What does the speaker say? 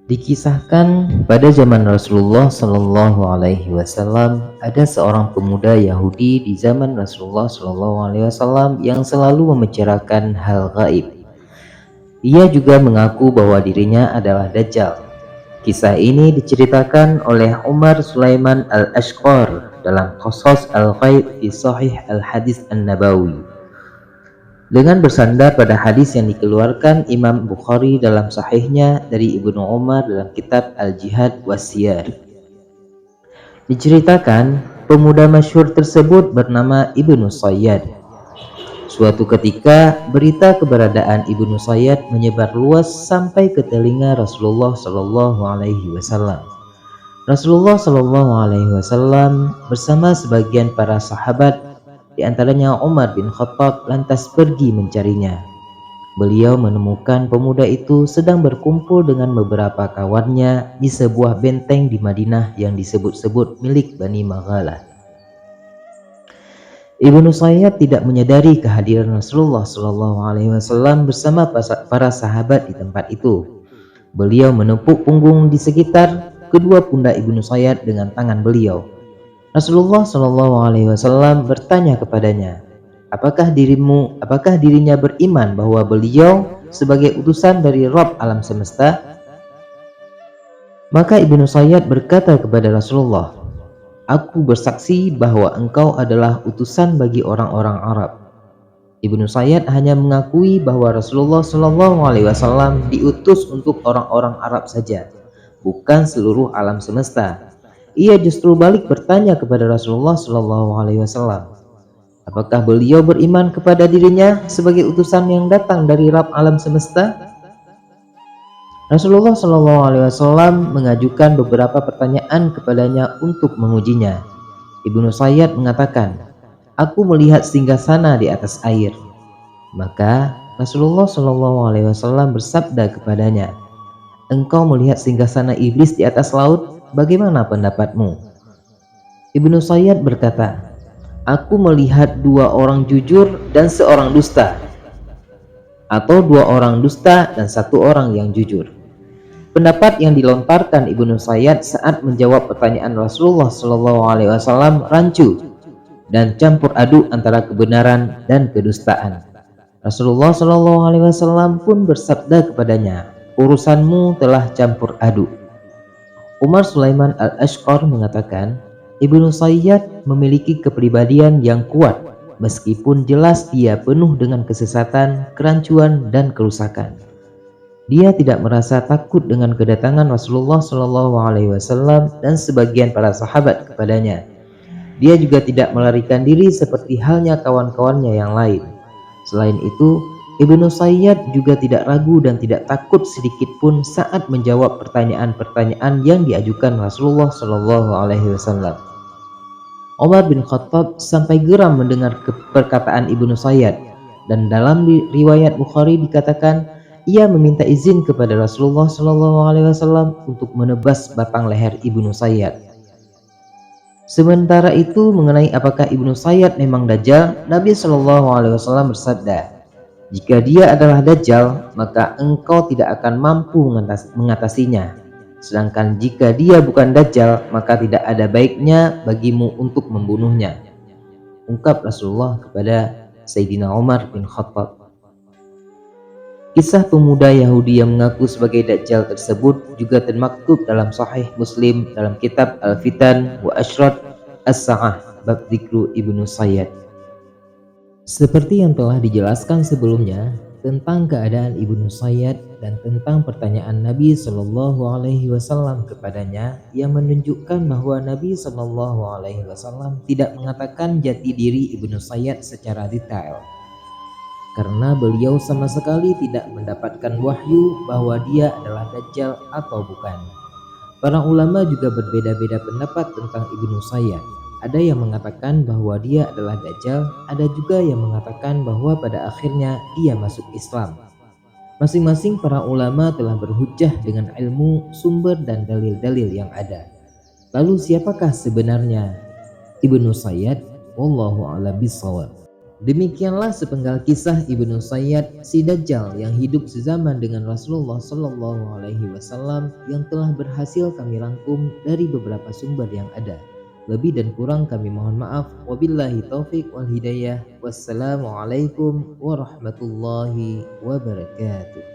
Dikisahkan pada zaman Rasulullah Shallallahu Alaihi Wasallam ada seorang pemuda Yahudi di zaman Rasulullah Shallallahu Alaihi Wasallam yang selalu membicarakan hal gaib. Ia juga mengaku bahwa dirinya adalah Dajjal. Kisah ini diceritakan oleh Umar Sulaiman Al-Ashqar dalam Qasas Al-Ghaib fi Sahih Al-Hadis An-Nabawi, dengan bersandar pada hadis yang dikeluarkan Imam Bukhari dalam sahihnya dari Ibnu Umar dalam kitab Al-Jihad Wasiyar. Diceritakan, pemuda masyhur tersebut bernama Ibnu Sayyad. Suatu ketika, berita keberadaan Ibnu Sayyad menyebar luas sampai ke telinga Rasulullah Shallallahu Alaihi Wasallam. Rasulullah Shallallahu Alaihi Wasallam bersama sebagian para sahabat, di antaranya Umar bin Khattab, lantas pergi mencarinya. Beliau menemukan pemuda itu sedang berkumpul dengan beberapa kawannya di sebuah benteng di Madinah yang disebut-sebut milik Bani Maghalah. Ibnu Sayyad tidak menyadari kehadiran Rasulullah Shallallahu Alaihi Wasallam bersama para sahabat di tempat itu. Beliau menepuk punggung di sekitar kedua pundak Ibnu Sayyad dengan tangan beliau. Rasulullah Shallallahu Alaihi Wasallam bertanya kepadanya, apakah dirinya beriman bahwa beliau sebagai utusan dari Rabb alam semesta? Maka Ibnu Sayyad berkata kepada Rasulullah, aku bersaksi bahwa engkau adalah utusan bagi orang-orang Arab. Ibnu Sayyad hanya mengakui bahwa Rasulullah Shallallahu Alaihi Wasallam diutus untuk orang-orang Arab saja, bukan seluruh alam semesta. Ia justru balik bertanya kepada Rasulullah Shallallahu Alaihi Wasallam, apakah beliau beriman kepada dirinya sebagai utusan yang datang dari Rabb alam semesta? Rasulullah Shallallahu Alaihi Wasallam mengajukan beberapa pertanyaan kepadanya untuk mengujinya. Ibnu Sayyad mengatakan, aku melihat singgasana di atas air. Maka Rasulullah Shallallahu Alaihi Wasallam bersabda kepadanya, engkau melihat singgasana iblis di atas laut, bagaimana pendapatmu? Ibnu Sayyad berkata, aku melihat dua orang jujur dan seorang dusta, atau dua orang dusta dan satu orang yang jujur. Pendapat yang dilontarkan Ibnu Sayyad saat menjawab pertanyaan Rasulullah Shallallahu Alaihi Wasallam rancu dan campur aduk antara kebenaran dan kedustaan. Rasulullah Shallallahu Alaihi Wasallam pun bersabda kepadanya, urusanmu telah campur aduk. Umar Sulaiman Al-Ashqar mengatakan, Ibnu Sayyad memiliki kepribadian yang kuat, meskipun jelas dia penuh dengan kesesatan, kerancuan, dan kerusakan. Dia tidak merasa takut dengan kedatangan Rasulullah Shallallahu Alaihi Wasallam dan sebagian para sahabat kepadanya. Dia juga tidak melarikan diri seperti halnya kawan-kawannya yang lain. Selain itu, Ibnu Sayyad juga tidak ragu dan tidak takut sedikit pun saat menjawab pertanyaan-pertanyaan yang diajukan Rasulullah Shallallahu Alaihi Wasallam. Umar bin Khattab sampai geram mendengar perkataan Ibnu Sayyad, dan dalam riwayat Bukhari dikatakan, ia meminta izin kepada Rasulullah Shallallahu Alaihi Wasallam untuk menebas batang leher Ibnu Sayyad. Sementara itu, mengenai apakah Ibnu Sayyad memang Dajjal, Nabi Shallallahu Alaihi Wasallam bersabda, jika dia adalah Dajjal, maka engkau tidak akan mampu mengatasinya. Sedangkan jika dia bukan Dajjal, maka tidak ada baiknya bagimu untuk membunuhnya, ungkap Rasulullah kepada Sayyidina Umar bin Khattab. Kisah pemuda Yahudi yang mengaku sebagai Dajjal tersebut juga termaktub dalam Sahih Muslim dalam kitab Al-Fitan wa Ashrat As-Sa'ah bab dzikru Ibnu Sayyad. Seperti yang telah dijelaskan sebelumnya tentang keadaan Ibnu Sayyad dan tentang pertanyaan Nabi Shallallahu Alaihi Wasallam kepadanya yang menunjukkan bahwa Nabi Shallallahu Alaihi Wasallam tidak mengatakan jati diri Ibnu Sayyad secara detail, karena beliau sama sekali tidak mendapatkan wahyu bahwa dia adalah Dajjal atau bukan. Para ulama juga berbeda-beda pendapat tentang Ibnu Sayyad. Ada yang mengatakan bahwa dia adalah Dajjal, ada juga yang mengatakan bahwa pada akhirnya dia masuk Islam. Masing-masing para ulama telah berhujjah dengan ilmu, sumber, dan dalil-dalil yang ada. Lalu siapakah sebenarnya Ibnu Sayyad? Wallahu a'lam bishawab. Demikianlah sepenggal kisah Ibnu Sayyad si Dajjal yang hidup sezaman dengan Rasulullah Shallallahu Alaihi Wasallam yang telah berhasil kami rangkum dari beberapa sumber yang ada. Lebih dan kurang kami mohon maaf. Wabillahi taufik wal hidayah. Wassalamualaikum warahmatullahi wabarakatuh.